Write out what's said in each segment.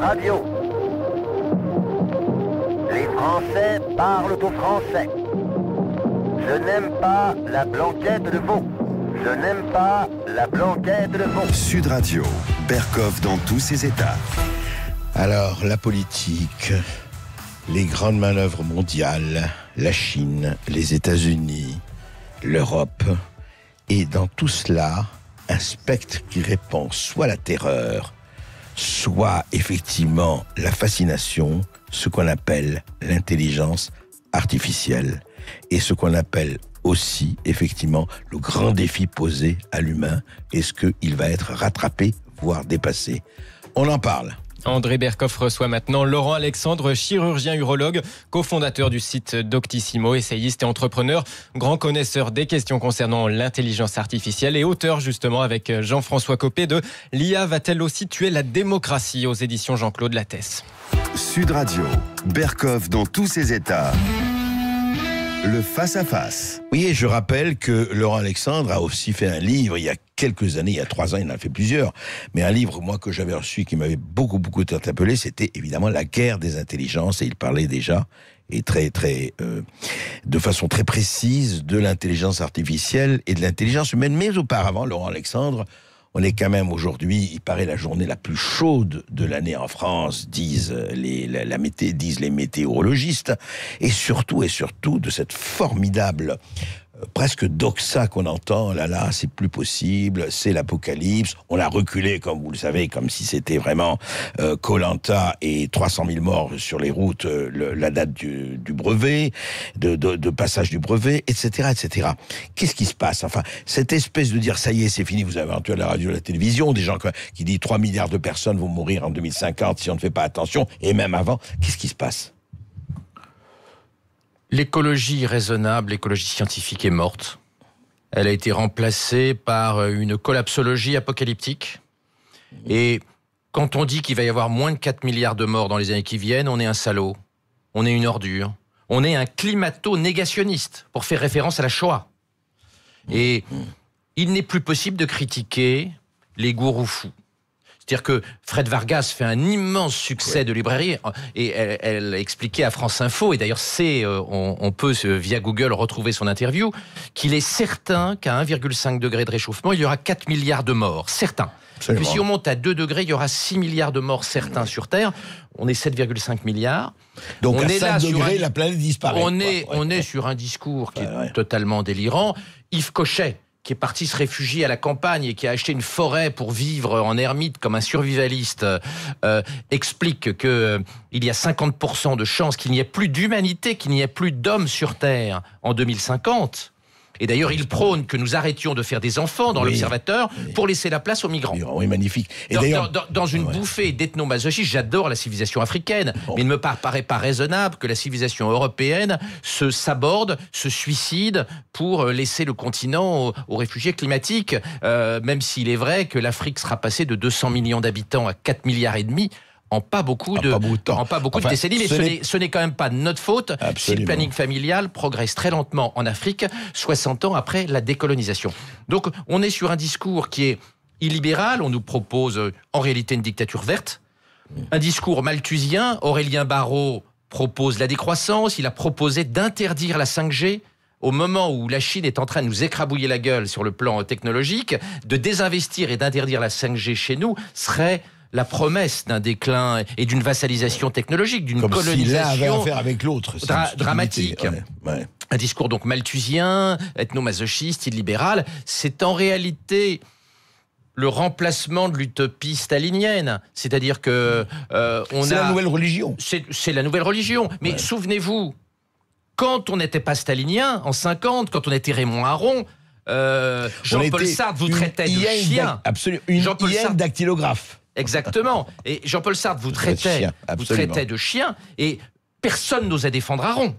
Radio. Les Français parlent aux Français. Je n'aime pas la blanquette de veau. Je n'aime pas la blanquette de veau. Sud Radio, Berkoff dans tous ses états. Alors, la politique, les grandes manœuvres mondiales, la Chine, les États-Unis, l'Europe, et dans tout cela, un spectre qui répand soit la terreur, soit effectivement la fascination, ce qu'on appelle l'intelligence artificielle, et ce qu'on appelle aussi effectivement le grand défi posé à l'humain. Est-ce qu'il va être rattrapé, voire dépassé? On en parle. André Berkoff reçoit maintenant Laurent Alexandre, chirurgien urologue, cofondateur du site Doctissimo, essayiste et entrepreneur, grand connaisseur des questions concernant l'intelligence artificielle et auteur justement avec Jean-François Copé de l'IA va-t-elle aussi tuer la démocratie aux éditions Jean-Claude Lattès. Sud Radio, Berkoff dans tous ses états. Le face-à-face. Oui, et je rappelle que Laurent Alexandre a aussi fait un livre il y a quelques années, il y a 3 ans, il en a fait plusieurs, mais un livre, moi, que j'avais reçu, qui m'avait beaucoup interpellé, c'était évidemment La guerre des intelligences, et il parlait déjà, et de façon très précise, de l'intelligence artificielle et de l'intelligence humaine. Mais auparavant, Laurent Alexandre, on est quand même aujourd'hui, il paraît, la journée la plus chaude de l'année en France, disent les météorologistes, et surtout de cette formidable presque doxa qu'on entend, là, c'est plus possible, c'est l'apocalypse, on a reculé, comme vous le savez, comme si c'était vraiment Koh-Lanta et 300 000 morts sur les routes, la date du brevet, de passage du brevet, etc., etc. Qu'est-ce qui se passe? Enfin, cette espèce de dire, ça y est, c'est fini, vous avez entendu à la radio, à la télévision, des gens qui disent 3 milliards de personnes vont mourir en 2050 si on ne fait pas attention, et même avant, qu'est-ce qui se passe? L'écologie raisonnable, l'écologie scientifique est morte. Elle a été remplacée par une collapsologie apocalyptique. Et quand on dit qu'il va y avoir moins de 4 milliards de morts dans les années qui viennent, on est un salaud, on est une ordure, on est un climato-négationniste, pour faire référence à la Shoah. Et il n'est plus possible de critiquer les gourous fous. C'est-à-dire que Fred Vargas fait un immense succès de librairie et elle expliquait à France Info, et d'ailleurs on peut via Google retrouver son interview, qu'il est certain qu'à 1,5 degré de réchauffement, il y aura 4 milliards de morts, certains. Et puis si on monte à 2 degrés, il y aura 6 milliards de morts certains sur Terre. On est 7,5 milliards. Donc on à est 5 degrés, la planète disparaît. On est sur un discours qui est totalement délirant. Yves Cochet, qui est parti se réfugier à la campagne et qui a acheté une forêt pour vivre en ermite comme un survivaliste, explique qu'il y a 50% de chances qu'il n'y ait plus d'humanité, qu'il n'y ait plus d'hommes sur Terre en 2050. Et d'ailleurs, il prône que nous arrêtions de faire des enfants dans l'Observateur pour laisser la place aux migrants. Oui, magnifique. Et dans une bouffée d'ethnomasochisme, j'adore la civilisation africaine, mais il ne me paraît pas raisonnable que la civilisation européenne se saborde, se suicide pour laisser le continent aux réfugiés climatiques, même s'il est vrai que l'Afrique sera passée de 200 millions d'habitants à 4 milliards et demi en pas beaucoup de décennies, mais ce n'est quand même pas notre faute. Absolument. Si le planning familial progresse très lentement en Afrique, 60 ans après la décolonisation. Donc on est sur un discours qui est illibéral, on nous propose en réalité une dictature verte, un discours malthusien. Aurélien Barraud propose la décroissance, il a proposé d'interdire la 5G, au moment où la Chine est en train de nous écrabouiller la gueule sur le plan technologique, de désinvestir et d'interdire la 5G chez nous serait la promesse d'un déclin et d'une vassalisation technologique, d'une colonisation si l'un avait affaire avec l'autre, dramatique. Ouais. Un discours donc malthusien, ethnomasochiste, illibéral. C'est en réalité le remplacement de l'utopie stalinienne. C'est-à-dire que c'est la nouvelle religion. C'est la nouvelle religion. Mais souvenez-vous, quand on n'était pas stalinien, en 50, quand on était Raymond Aron, Jean-Paul Sartre vous traitait de chien. Absolument, une hyène dactylographe. Exactement. Et Jean-Paul Sartre vous traitait de chien, et personne n'osait défendre Aron.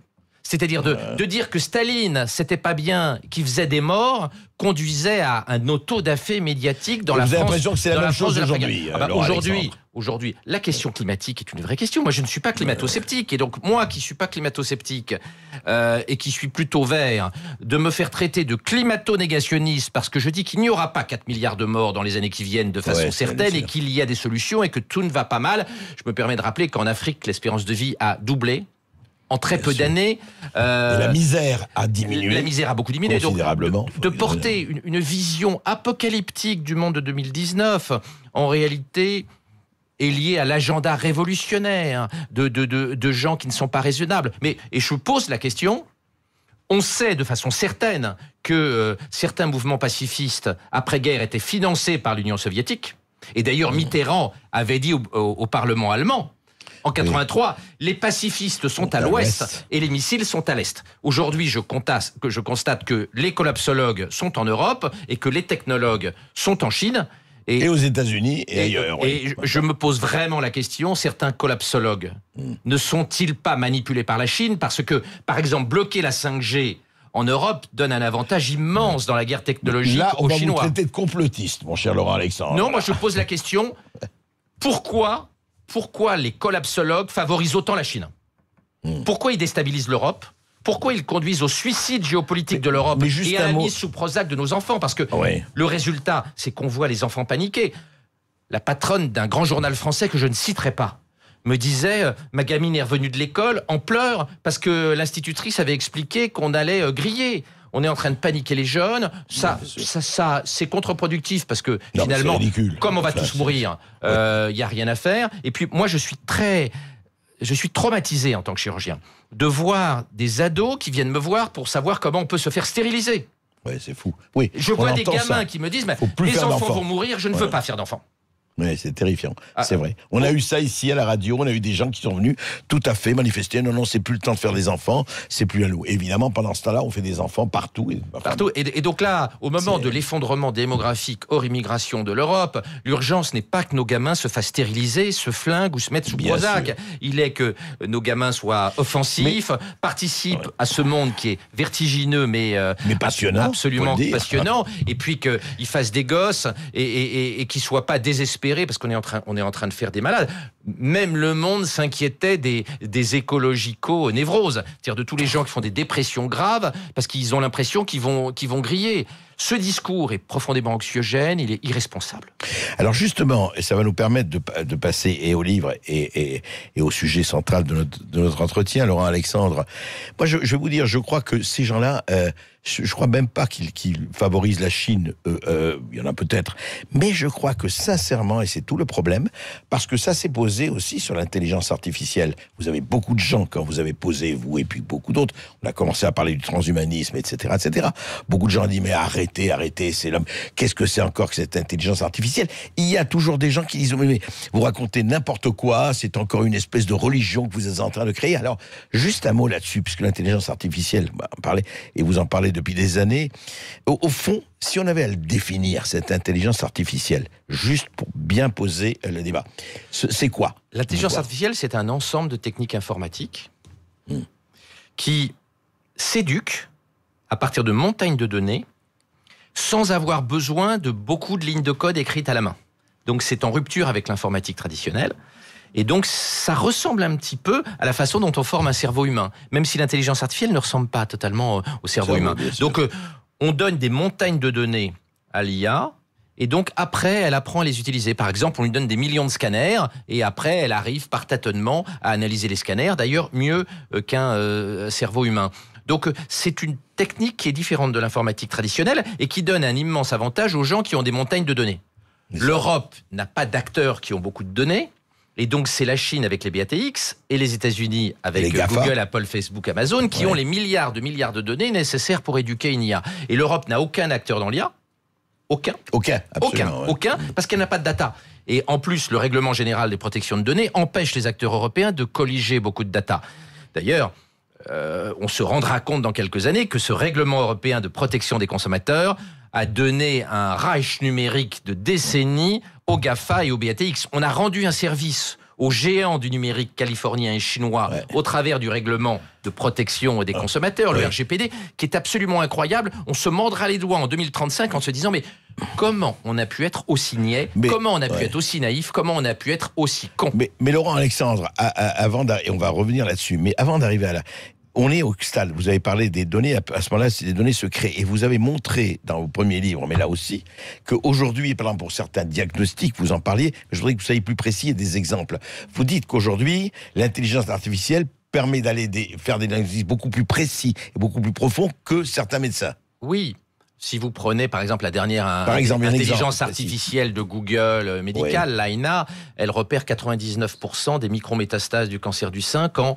C'est-à-dire de dire que Staline, c'était pas bien, qu'il faisait des morts, conduisait à un auto-da-fé médiatique dans la France. Vous avez l'impression que c'est la même chose aujourd'hui, Aujourd'hui, la question climatique est une vraie question. Moi, je ne suis pas climato-sceptique. Et donc, moi qui ne suis pas climato-sceptique et qui suis plutôt vert, de me faire traiter de climato-négationniste parce que je dis qu'il n'y aura pas 4 milliards de morts dans les années qui viennent de façon certaine et qu'il y a des solutions et que tout ne va pas mal. Je me permets de rappeler qu'en Afrique, l'espérance de vie a doublé en très peu d'années. Et la misère a diminué. La misère a beaucoup diminué. Considérablement. Donc, de porter une vision apocalyptique du monde de 2019, en réalité, est lié à l'agenda révolutionnaire de gens qui ne sont pas raisonnables. Et je pose la question, on sait de façon certaine que certains mouvements pacifistes après-guerre étaient financés par l'Union soviétique. Et d'ailleurs, Mitterrand avait dit au Parlement allemand, en 83, les pacifistes sont à l'ouest et les missiles sont à l'est. Aujourd'hui, je constate que les collapsologues sont en Europe et que les technologues sont en Chine. Et aux États-Unis et ailleurs. Et je me pose vraiment la question, certains collapsologues ne sont-ils pas manipulés par la Chine? Parce que, par exemple, bloquer la 5G en Europe donne un avantage immense dans la guerre technologique aux Chinois. Là, on va vous traiter de complotiste, mon cher Laurent Alexandre. Non, moi je pose la question, pourquoi les collapsologues favorisent autant la Chine? Pourquoi ils déstabilisent l'Europe? Pourquoi ils conduisent au suicide géopolitique de l'Europe et à la mise sous Prozac de nos enfants? Parce que le résultat, c'est qu'on voit les enfants paniquer. La patronne d'un grand journal français que je ne citerai pas me disait « Ma gamine est revenue de l'école en pleurs parce que l'institutrice avait expliqué qu'on allait griller. On est en train de paniquer les jeunes. Ça c'est contre-productif parce que finalement, comme on va tous mourir, il n'y a rien à faire. Et puis moi, je suis traumatisé en tant que chirurgien de voir des ados qui viennent me voir pour savoir comment on peut se faire stériliser. Ouais, c'est fou. Oui, je vois des gamins qui me disent « Les enfants vont mourir, je ne veux pas faire d'enfants. » Oui, c'est terrifiant, c'est vrai. On a eu ça ici à la radio, on a eu des gens qui sont venus tout à fait manifester. Non, c'est plus le temps de faire des enfants, c'est plus à nous. Évidemment, pendant ce temps-là, on fait des enfants partout. Partout. Et donc là, au moment de l'effondrement démographique hors immigration de l'Europe, l'urgence n'est pas que nos gamins se fassent stériliser, se flinguent ou se mettent sous Prozac. Il est que nos gamins soient offensifs, participent à ce monde qui est vertigineux, mais passionnant, absolument passionnant, et puis qu'ils fassent des gosses et qu'ils ne soient pas désespérés parce qu'on est en train de faire des malades. Même le monde s'inquiétait des écologico-névroses, c'est-à-dire de tous les gens qui font des dépressions graves parce qu'ils ont l'impression qu'ils vont griller. Ce discours est profondément anxiogène, il est irresponsable. Alors justement, et ça va nous permettre de passer et au livre et au sujet central de notre entretien, Laurent Alexandre. Moi, je vais vous dire, je crois que ces gens-là, je crois même pas qu'ils favorisent la Chine, il y en a peut-être, mais je crois que sincèrement, et c'est tout le problème, parce que ça s'est posé aussi sur l'intelligence artificielle. Vous avez beaucoup de gens, quand vous avez posé, vous et puis beaucoup d'autres, on a commencé à parler du transhumanisme, etc., etc. Beaucoup de gens ont dit, mais arrêtez, c'est l'homme. Qu'est-ce que c'est encore que cette intelligence artificielle? Il y a toujours des gens qui disent, mais vous racontez n'importe quoi, c'est encore une espèce de religion que vous êtes en train de créer. Alors, juste un mot là-dessus, puisque l'intelligence artificielle, et vous en parlez depuis des années, au fond, si on avait à le définir, cette intelligence artificielle, juste pour bien poser le débat, c'est quoi? L'intelligence artificielle, c'est un ensemble de techniques informatiques qui s'éduquent à partir de montagnes de données sans avoir besoin de beaucoup de lignes de code écrites à la main. Donc c'est en rupture avec l'informatique traditionnelle. Et donc ça ressemble un petit peu à la façon dont on forme un cerveau humain, même si l'intelligence artificielle ne ressemble pas totalement au cerveau humain. Donc on donne des montagnes de données à l'IA, et donc après elle apprend à les utiliser. Par exemple, on lui donne des millions de scanners, et après elle arrive par tâtonnement à analyser les scanners, d'ailleurs mieux qu'un cerveau humain. Donc c'est une technique qui est différente de l'informatique traditionnelle et qui donne un immense avantage aux gens qui ont des montagnes de données. L'Europe n'a pas d'acteurs qui ont beaucoup de données, et donc c'est la Chine avec les BATX et les États-Unis avec Google, Apple, Facebook, Amazon qui ont les milliards de données nécessaires pour éduquer une IA. Et l'Europe n'a aucun acteur dans l'IA. Aucun, parce qu'elle n'a pas de data. Et en plus, le règlement général des protections de données empêche les acteurs européens de colliger beaucoup de data. D'ailleurs, on se rendra compte dans quelques années que ce règlement européen de protection des consommateurs a donné un Reich numérique de décennies aux GAFA et aux BATX. On a rendu un service aux géants du numérique californien et chinois au travers du règlement de protection des consommateurs, le RGPD, qui est absolument incroyable. On se mordra les doigts en 2035 en se disant mais comment on a pu être aussi niais, comment on a pu être aussi naïf, comment on a pu être aussi con. Mais Laurent Alexandre, et on va revenir là-dessus, mais avant d'arriver à là, on est au stade, vous avez parlé des données, à ce moment-là, c'est des données secrètes. Et vous avez montré dans vos premiers livres, mais là aussi, qu'aujourd'hui, par exemple, pour certains diagnostics, vous en parliez, mais je voudrais que vous soyez plus précis et des exemples. Vous dites qu'aujourd'hui, l'intelligence artificielle permet d'aller faire des diagnostics beaucoup plus précis et beaucoup plus profonds que certains médecins. Oui. Si vous prenez par exemple la dernière intelligence artificielle de Google médicale, l'AINA, elle repère 99% des micrométastases du cancer du sein quand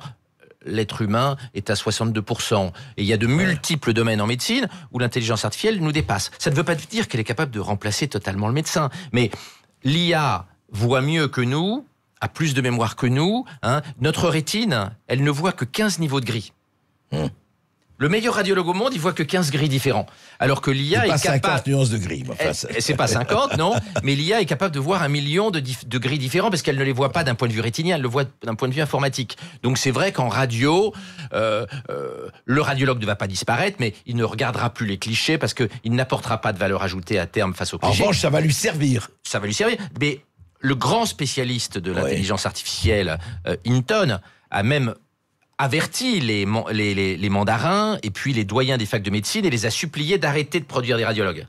l'être humain est à 62%. Et il y a de multiples domaines en médecine où l'intelligence artificielle nous dépasse. Ça ne veut pas dire qu'elle est capable de remplacer totalement le médecin. Mais l'IA voit mieux que nous, a plus de mémoire que nous. Notre rétine, elle ne voit que 15 niveaux de gris. Le meilleur radiologue au monde, il voit que 15 gris différents. Alors que l'IA est capable... 50 nuances de gris. C'est pas 50, non. Mais l'IA est capable de voir 1 million de gris différents parce qu'elle ne les voit pas d'un point de vue rétinien, elle le voit d'un point de vue informatique. Donc c'est vrai qu'en radio, le radiologue ne va pas disparaître, mais il ne regardera plus les clichés parce qu'il n'apportera pas de valeur ajoutée à terme face aux clichés. En revanche, ça va lui servir. Ça va lui servir. Mais le grand spécialiste de l'intelligence artificielle, Hinton, a même averti les mandarins et puis les doyens des facs de médecine et les a suppliés d'arrêter de produire des radiologues.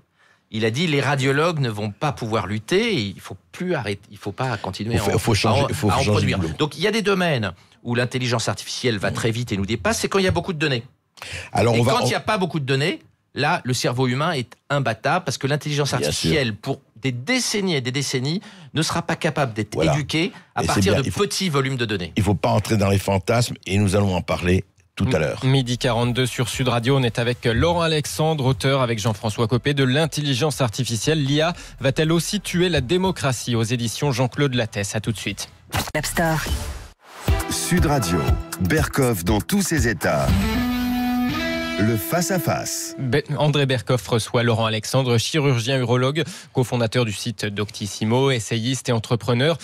Il a dit les radiologues ne vont pas pouvoir lutter, et il faut plus arrêter, il faut pas continuer à en produire. Donc il y a des domaines où l'intelligence artificielle va très vite et nous dépasse, c'est quand il y a beaucoup de données. Alors quand il n'y a pas beaucoup de données, là le cerveau humain est imbattable parce que l'intelligence artificielle pour des décennies et des décennies ne sera pas capable d'être éduquée à partir de petits volumes de données. Il ne faut pas entrer dans les fantasmes et nous allons en parler tout à l'heure. 12h42 sur Sud Radio, on est avec Laurent Alexandre, auteur avec Jean-François Copé de l'intelligence artificielle. L'IA va-t-elle aussi tuer la démocratie aux éditions Jean-Claude Lattès? À tout de suite. Sud Radio, Berkoff dans tous ses états. Le face-à-face. André Berkoff reçoit Laurent Alexandre, chirurgien urologue, cofondateur du site Doctissimo, essayiste et entrepreneur,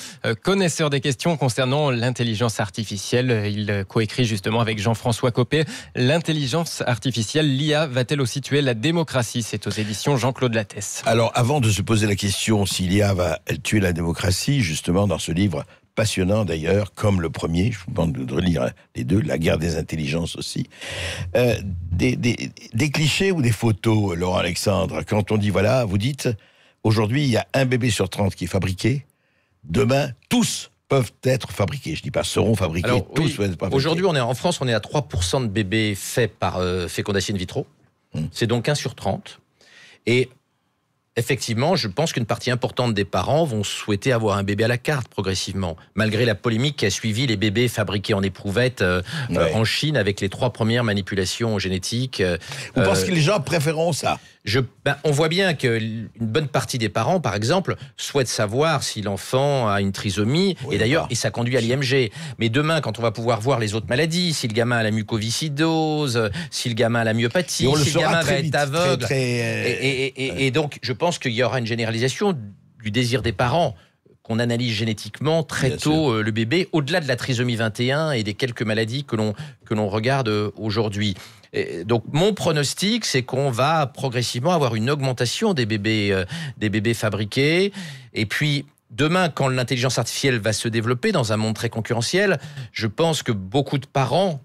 connaisseur des questions concernant l'intelligence artificielle. Il coécrit justement avec Jean-François Copé. L'intelligence artificielle, l'IA, va-t-elle aussi tuer la démocratie? C'est aux éditions Jean-Claude Lattès. Alors, avant de se poser la question si l'IA va tuer la démocratie, justement, dans ce livre passionnant d'ailleurs, comme le premier, je vous demande de relire les deux, La guerre des intelligences aussi. Des clichés ou des photos, Laurent Alexandre, quand on dit, voilà, vous dites, aujourd'hui, il y a un bébé sur 30 qui est fabriqué, demain, tous peuvent être fabriqués. Je ne dis pas seront fabriqués, alors, tous peuvent être fabriqués. Aujourd'hui, en France, on est à 3% de bébés faits par fécondation in vitro. C'est donc 1 sur 30. Et effectivement, je pense qu'une partie importante des parents vont souhaiter avoir un bébé à la carte progressivement, malgré la polémique qui a suivi les bébés fabriqués en éprouvette en Chine avec les 3 premières manipulations génétiques. Vous pensez que les gens préféreront ça? On voit bien qu'une bonne partie des parents, par exemple, souhaitent savoir si l'enfant a une trisomie, et d'ailleurs, et ça conduit à l'IMG. Mais demain, quand on va pouvoir voir les autres maladies, si le gamin a la mucoviscidose, si le gamin a la myopathie, si le gamin va être aveugle, et donc, je pense qu'il y aura une généralisation du désir des parents, qu'on analyse génétiquement très tôt le bébé, au-delà de la trisomie 21 et des quelques maladies que l'on regarde aujourd'hui. Et donc mon pronostic, c'est qu'on va progressivement avoir une augmentation des bébés fabriqués. Et puis demain, quand l'intelligence artificielle va se développer dans un monde très concurrentiel, je pense que beaucoup de parents,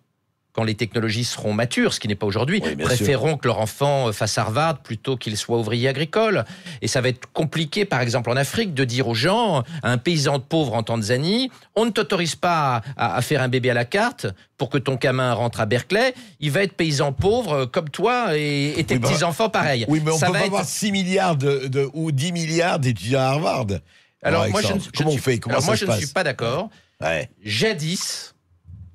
quand les technologies seront matures, ce qui n'est pas aujourd'hui, préféreront que leur enfant fasse Harvard plutôt qu'il soit ouvrier agricole. Et ça va être compliqué, par exemple en Afrique, de dire aux gens, à un paysan pauvre en Tanzanie, on ne t'autorise pas à faire un bébé à la carte pour que ton gamin rentre à Berkeley, il va être paysan pauvre comme toi et tes petits-enfants pareil. Oui, mais on peut pas avoir 6 milliards ou 10 milliards d'étudiants à Harvard. Alors moi, je ne suis pas d'accord. Jadis,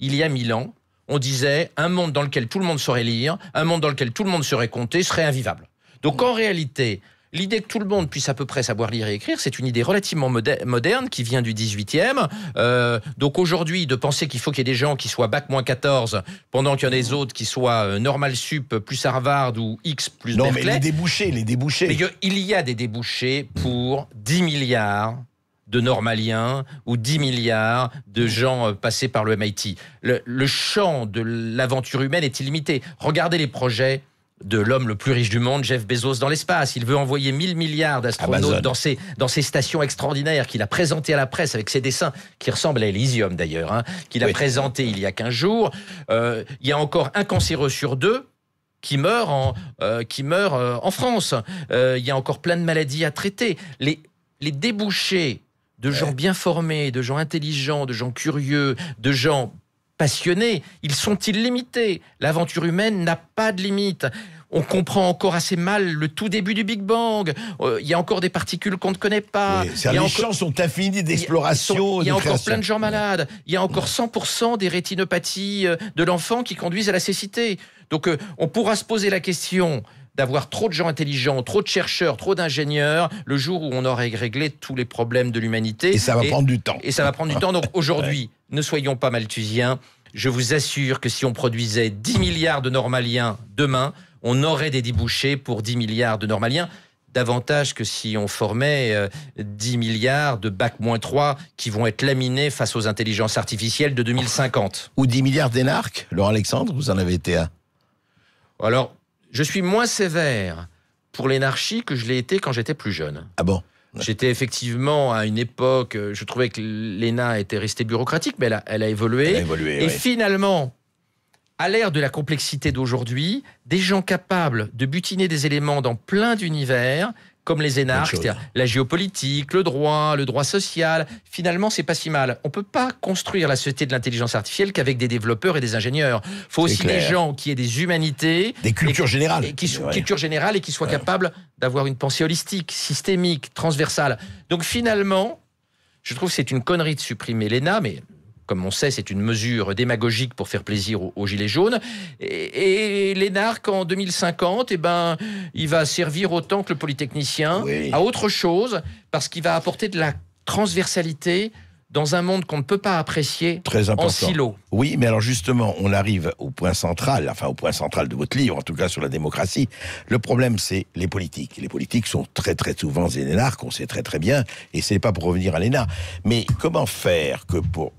il y a 1000 ans, on disait un monde dans lequel tout le monde saurait lire, un monde dans lequel tout le monde saurait compter serait invivable. Donc en réalité, l'idée que tout le monde puisse à peu près savoir lire et écrire, c'est une idée relativement moderne qui vient du 18e. Donc aujourd'hui, de penser qu'il faut qu'il y ait des gens qui soient bac-14 pendant qu'il y en a des autres qui soient normal sup plus Harvard ou X plus Berkeley. Non, mais les débouchés. Mais il y a des débouchés pour 10 milliards de normaliens ou 10 milliards de gens passés par le MIT. Le champ de l'aventure humaine est illimité. Regardez les projets de l'homme le plus riche du monde, Jeff Bezos, dans l'espace. Il veut envoyer 1000 milliards d'astronautes dans ces stations extraordinaires qu'il a présentées à la presse avec ses dessins, qui ressemblent à Elysium d'ailleurs, qu'il a présenté il y a 15 jours. Il y a encore un cancéreux sur 2 qui meurt en France. Il y a encore plein de maladies à traiter. Les débouchés de gens bien formés, de gens intelligents, de gens curieux, de gens passionnés, ils sont illimités. L'aventure humaine n'a pas de limite. On comprend encore assez mal le tout début du Big Bang. Il y a encore des particules qu'on ne connaît pas. Les champs sont infinis d'exploration. Il y a encore plein de gens malades. Il y a encore 100% des rétinopathies de l'enfant qui conduisent à la cécité. Donc on pourra se poser la question d'avoir trop de gens intelligents, trop de chercheurs, trop d'ingénieurs, le jour où on aurait réglé tous les problèmes de l'humanité. Et ça va prendre du temps. Et ça va prendre du temps. Donc aujourd'hui, ne soyons pas malthusiens. Je vous assure que si on produisait 10 milliards de normaliens demain, on aurait des débouchés pour 10 milliards de normaliens, davantage que si on formait 10 milliards de Bac-3 qui vont être laminés face aux intelligences artificielles de 2050. Ou 10 milliards d'énarques. Laurent Alexandre, vous en avez été un. Alors, je suis moins sévère pour l'énarchie que je l'ai été quand j'étais plus jeune. Ah bon ? J'étais effectivement à une époque, je trouvais que l'ENA était restée bureaucratique, mais elle a évolué. Elle a évolué, et finalement, à l'ère de la complexité d'aujourd'hui, des gens capables de butiner des éléments dans plein d'univers, comme les énarques, c'est-à-dire la géopolitique, le droit social, finalement, c'est pas si mal. On peut pas construire la société de l'intelligence artificielle qu'avec des développeurs et des ingénieurs. Il faut aussi des gens qui aient des humanités. Des cultures générales. Culture générale et qui soient capables d'avoir une pensée holistique, systémique, transversale. Donc finalement, je trouve que c'est une connerie de supprimer l'ENA, mais comme on sait, c'est une mesure démagogique pour faire plaisir aux Gilets jaunes. Et l'énarque, en 2050, il va servir autant que le polytechnicien à autre chose, parce qu'il va apporter de la transversalité dans un monde qu'on ne peut pas apprécier en silo. Oui, mais alors justement, on arrive au point central de votre livre, en tout cas sur la démocratie. Le problème, c'est les politiques. Les politiques sont très très souvent des énarques, on sait très très bien, et c'est pas pour revenir à l'ENA. Mais comment faire que pour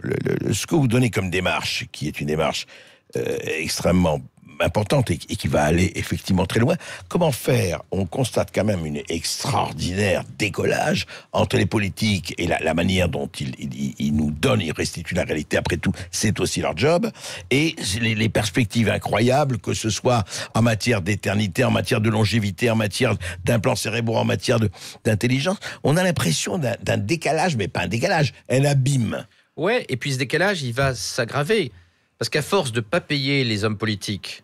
ce que vous donnez comme démarche, qui est une démarche extrêmement importante et qui va aller effectivement très loin, comment faire? On constate quand même une extraordinaire décollage entre les politiques et la manière dont ils nous donnent, ils restituent la réalité, après tout, c'est aussi leur job, et les perspectives incroyables, que ce soit en matière d'éternité, en matière de longévité, en matière d'implants cérébraux, en matière d'intelligence. On a l'impression d'un décalage, mais pas un décalage, un abîme. Ouais, et puis ce décalage, il va s'aggraver, parce qu'à force de pas payer les hommes politiques,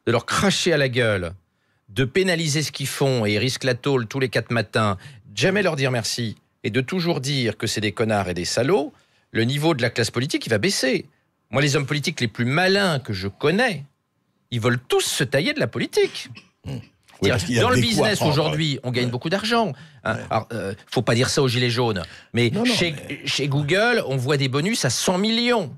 de leur cracher à la gueule, de pénaliser ce qu'ils font et ils risquent la tôle tous les 4 matins, de jamais leur dire merci et de toujours dire que c'est des connards et des salauds, le niveau de la classe politique, il va baisser. Moi, les hommes politiques les plus malins que je connais, ils veulent tous se tailler de la politique. Oui, dans le business aujourd'hui, on gagne beaucoup d'argent. Alors, faut pas dire ça aux gilets jaunes, mais chez Google, on voit des bonus à 100 millions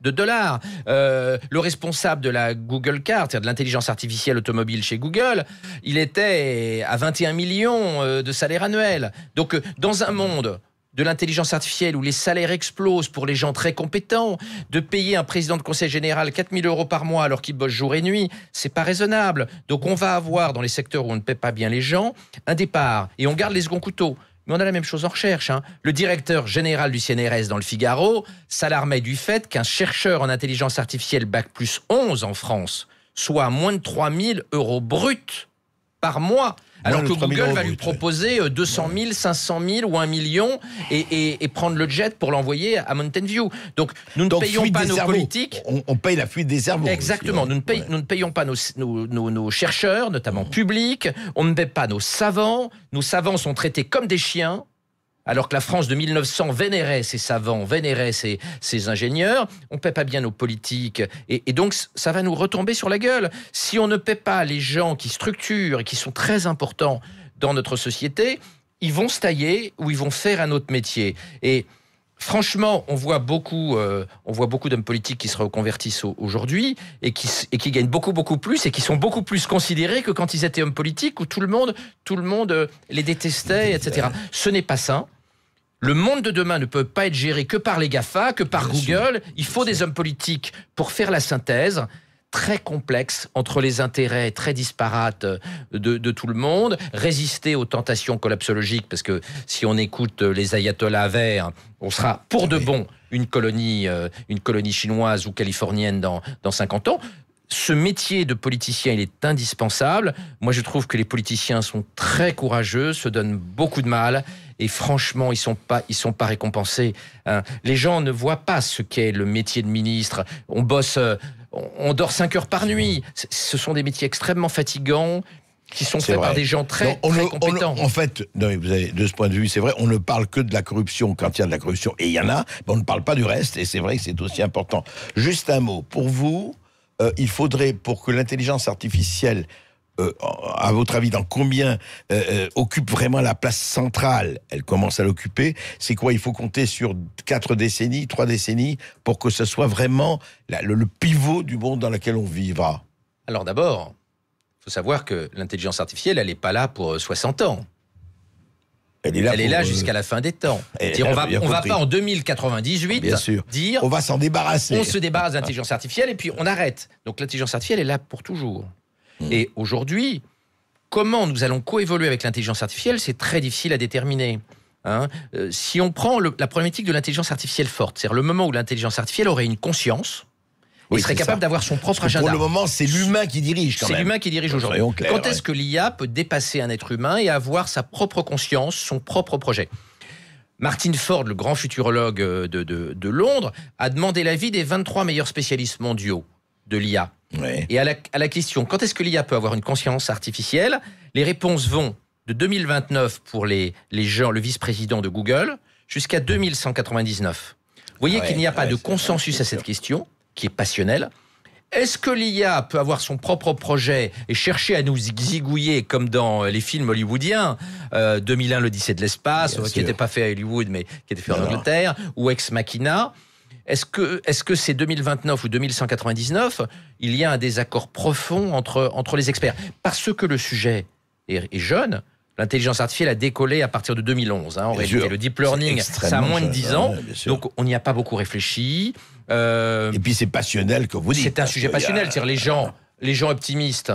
de dollars. Le responsable de la Google Car, c'est-à-dire de l'intelligence artificielle automobile chez Google, il était à 21 millions de salaire annuel. Donc, dans un monde de l'intelligence artificielle où les salaires explosent pour les gens très compétents, de payer un président de conseil général 4 000 € par mois alors qu'il bosse jour et nuit, c'est pas raisonnable. Donc, on va avoir, dans les secteurs où on ne paie pas bien les gens, un départ. Et on garde les seconds couteaux. Mais on a la même chose en recherche. Le directeur général du CNRS dans le Figaro s'alarmait du fait qu'un chercheur en intelligence artificielle Bac+11 en France soit à moins de 3 000 € bruts par mois, alors que Google va lui proposer 200 000, 500 000 ou 1 million et prendre le jet pour l'envoyer à Mountain View. Donc nous ne payons pas nos politiques. On paye la fuite des cerveaux. Exactement. Aussi, nous ne payons pas nos chercheurs, notamment publics. On ne paye pas nos savants. Nos savants sont traités comme des chiens. Alors que la France de 1900 vénérait ses savants, vénérait ses ingénieurs, on ne paie pas bien nos politiques. Et donc, ça va nous retomber sur la gueule. Si on ne paie pas les gens qui structurent et qui sont très importants dans notre société, ils vont se tailler ou ils vont faire un autre métier. Et franchement, on voit beaucoup d'hommes politiques qui se reconvertissent aujourd'hui et qui gagnent beaucoup plus et qui sont beaucoup plus considérés que quand ils étaient hommes politiques où tout le monde les détestait, etc. Ce n'est pas sain. Le monde de demain ne peut pas être géré que par les GAFA, que par Google. Il faut des hommes politiques pour faire la synthèse très complexe entre les intérêts très disparates de tout le monde, résister aux tentations collapsologiques, parce que si on écoute les ayatollahs verts, on sera pour de bon une colonie chinoise ou californienne dans 50 ans. Ce métier de politicien, il est indispensable. Moi, je trouve que les politiciens sont très courageux, se donnent beaucoup de mal, et franchement, ils sont pas récompensés. Les gens ne voient pas ce qu'est le métier de ministre. On bosse, on dort 5 heures par nuit. Ce sont des métiers extrêmement fatigants, qui sont faits par des gens très compétents. En fait, non, vous avez, de ce point de vue, c'est vrai, on ne parle que de la corruption quand il y a de la corruption, et il y en a, mais on ne parle pas du reste, et c'est vrai que c'est aussi important. Juste un mot, pour vous, il faudrait, pour que l'intelligence artificielle, à votre avis, dans combien occupe vraiment la place centrale, elle commence à l'occuper, c'est quoi? Il faut compter sur 4 décennies, 3 décennies, pour que ce soit vraiment le pivot du monde dans lequel on vivra? Alors d'abord, il faut savoir que l'intelligence artificielle, elle n'est pas là pour 60 ans. Elle est là jusqu'à la fin des temps. On va pas en 2098 dire on va s'en débarrasser. On se débarrasse de l'intelligence artificielle et puis on arrête. Donc l'intelligence artificielle est là pour toujours. Et aujourd'hui, comment nous allons coévoluer avec l'intelligence artificielle, c'est très difficile à déterminer. Si on prend la problématique de l'intelligence artificielle forte, c'est-à-dire le moment où l'intelligence artificielle aurait une conscience, il serait capable d'avoir son propre agenda. Pour le moment, c'est l'humain qui dirige quand même. C'est l'humain qui dirige aujourd'hui. Quand est-ce que l'IA peut dépasser un être humain et avoir sa propre conscience, son propre projet? Martin Ford, le grand futurologue de Londres, a demandé l'avis des 23 meilleurs spécialistes mondiaux de l'IA. Ouais. Et à la question, quand est-ce que l'IA peut avoir une conscience artificielle, les réponses vont de 2029 pour les gens, le vice-président de Google, jusqu'à 2199. Vous voyez qu'il n'y a pas de consensus à cette question, qui est passionnelle. Est-ce que l'IA peut avoir son propre projet et chercher à nous zigouiller comme dans les films hollywoodiens, 2001 l'Odyssée de l'espace, qui n'était pas fait à Hollywood mais qui était fait en Angleterre, ou Ex Machina? Est-ce que c'est 2029 ou 2199? Il y a un désaccord profond entre les experts. Parce que le sujet est jeune. L'intelligence artificielle a décollé à partir de 2011. En réalité, le deep learning, ça a moins de 10 ans. Donc, on n'y a pas beaucoup réfléchi. Et puis, c'est passionnel, comme vous dites. C'est un sujet passionnel. C'est-à-dire, les gens optimistes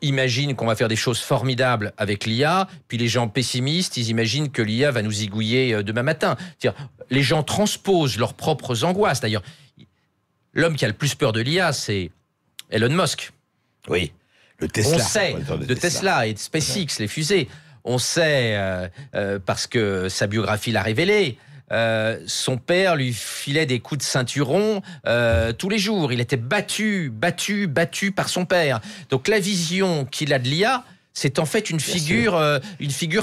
imaginent qu'on va faire des choses formidables avec l'IA. Puis, les gens pessimistes, ils imaginent que l'IA va nous zigouiller demain matin. C'est-à-dire, les gens transposent leurs propres angoisses. D'ailleurs, l'homme qui a le plus peur de l'IA, c'est Elon Musk. Oui. Le Tesla. On sait, de Tesla et de SpaceX, les fusées. On sait, parce que sa biographie l'a révélé, son père lui filait des coups de ceinturon tous les jours. Il était battu par son père. Donc la vision qu'il a de l'IA, c'est en fait une figure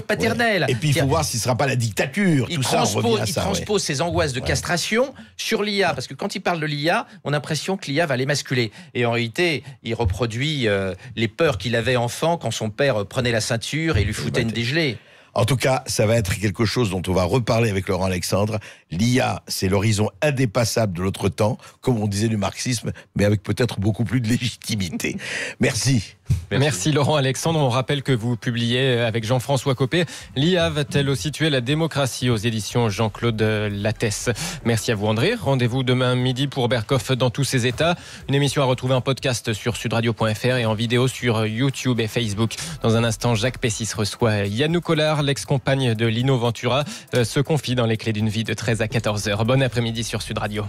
paternelle. Ouais. Et puis il faut voir s'il ne sera pas la dictature. Il transpose ses angoisses de castration sur l'IA. Parce que quand il parle de l'IA, on a l'impression que l'IA va l'émasculer. Et en réalité, il reproduit les peurs qu'il avait enfant quand son père prenait la ceinture et lui foutait une dégelée. En tout cas, ça va être quelque chose dont on va reparler avec Laurent Alexandre. L'IA, c'est l'horizon indépassable de notre temps, comme on disait du marxisme, mais avec peut-être beaucoup plus de légitimité. Merci. Merci Laurent Alexandre. On rappelle que vous publiez avec Jean-François Copé l'IA va-t-elle aussi tuer la démocratie aux éditions Jean-Claude Lattès. Merci à vous André. Rendez-vous demain midi pour Berkoff dans tous ses états. Une émission à retrouver en podcast sur sudradio.fr et en vidéo sur YouTube et Facebook. Dans un instant, Jacques Pessis reçoit Yannou Collard, l'ex-compagne de Lino Ventura, se confie dans les clés d'une vie de 13 à 14h. Bon après-midi sur Sud Radio.